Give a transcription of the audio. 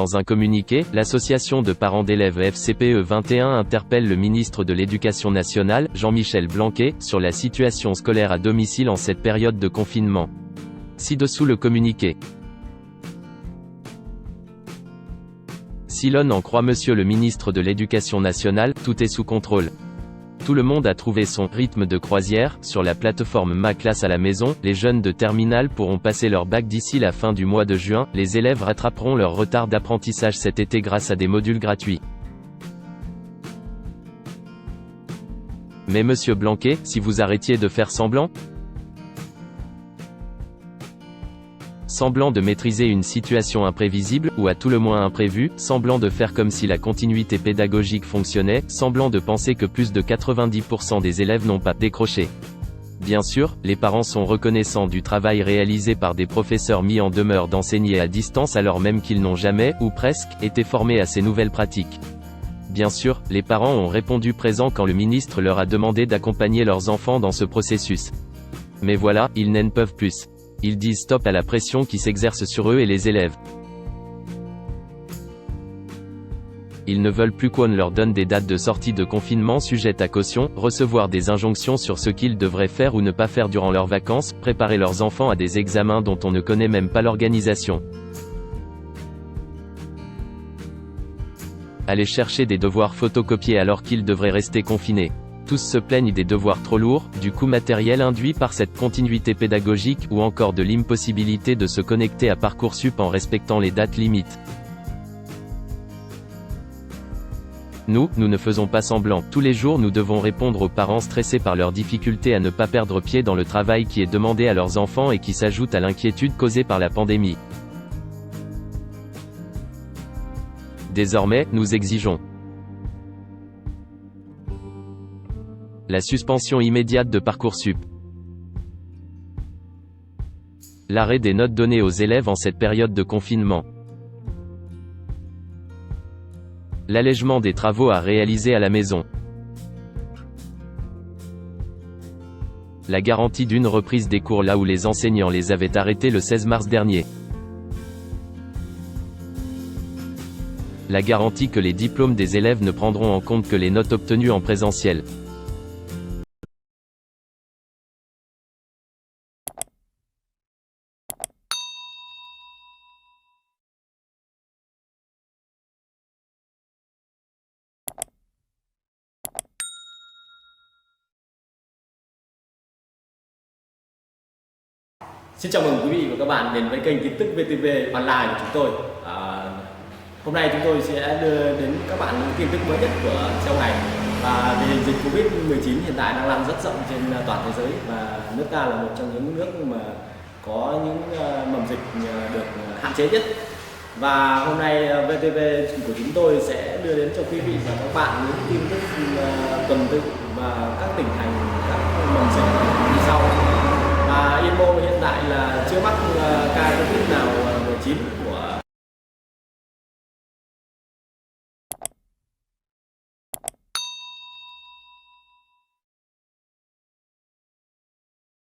Dans un communiqué, l'association de parents d'élèves FCPE 21 interpelle le ministre de l'Éducation nationale, Jean-Michel Blanquer, sur la situation scolaire à domicile en cette période de confinement. Ci-dessous le communiqué. Si l'on en croit monsieur le ministre de l'Éducation nationale, tout est sous contrôle. Tout le monde a trouvé son rythme de croisière. Sur la plateforme Ma classe à la maison, les jeunes de terminale pourront passer leur bac d'ici la fin du mois de juin. Les élèves rattraperont leur retard d'apprentissage cet été grâce à des modules gratuits. Mais monsieur Blanquer, si vous arrêtiez de faire semblant de maîtriser une situation imprévisible, ou à tout le moins imprévue, semblant de faire comme si la continuité pédagogique fonctionnait, semblant de penser que plus de 90% des élèves n'ont pas décroché. Bien sûr, les parents sont reconnaissants du travail réalisé par des professeurs mis en demeure d'enseigner à distance alors même qu'ils n'ont jamais, ou presque, été formés à ces nouvelles pratiques. Bien sûr, les parents ont répondu présents quand le ministre leur a demandé d'accompagner leurs enfants dans ce processus. Mais voilà, ils n'en peuvent plus. Ils disent stop à la pression qui s'exerce sur eux et les élèves. Ils ne veulent plus qu'on leur donne des dates de sortie de confinement sujettes à caution, recevoir des injonctions sur ce qu'ils devraient faire ou ne pas faire durant leurs vacances, préparer leurs enfants à des examens dont on ne connaît même pas l'organisation. Aller chercher des devoirs photocopiés alors qu'ils devraient rester confinés. Tous se plaignent des devoirs trop lourds, du coût matériel induit par cette continuité pédagogique, ou encore de l'impossibilité de se connecter à Parcoursup en respectant les dates limites. Nous ne faisons pas semblant. Tous les jours nous devons répondre aux parents stressés par leur difficulté à ne pas perdre pied dans le travail qui est demandé à leurs enfants et qui s'ajoute à l'inquiétude causée par la pandémie. Désormais, nous exigeons la suspension immédiate de Parcoursup, l'arrêt des notes données aux élèves en cette période de confinement, l'allègement des travaux à réaliser à la maison, la garantie d'une reprise des cours là où les enseignants les avaient arrêtés le 16 mars dernier, la garantie que les diplômes des élèves ne prendront en compte que les notes obtenues en présentiel. Xin chào mừng quý vị và các bạn đến với kênh tin tức VTV Online của chúng tôi. Hôm nay chúng tôi sẽ đưa đến các bạn những tin tức mới nhất của trong ngày. Và tình hình dịch Covid-19 hiện tại đang lan rất rộng trên toàn thế giới và nước ta là một trong những nước mà có những mầm dịch được hạn chế nhất. Và hôm nay VTV của chúng tôi sẽ đưa đến cho quý vị và các bạn những tin tức tuần tự và các tỉnh thành, các mầm dịch như sau. Yên Mô hiện tại là chưa mắc ca Covid nào 19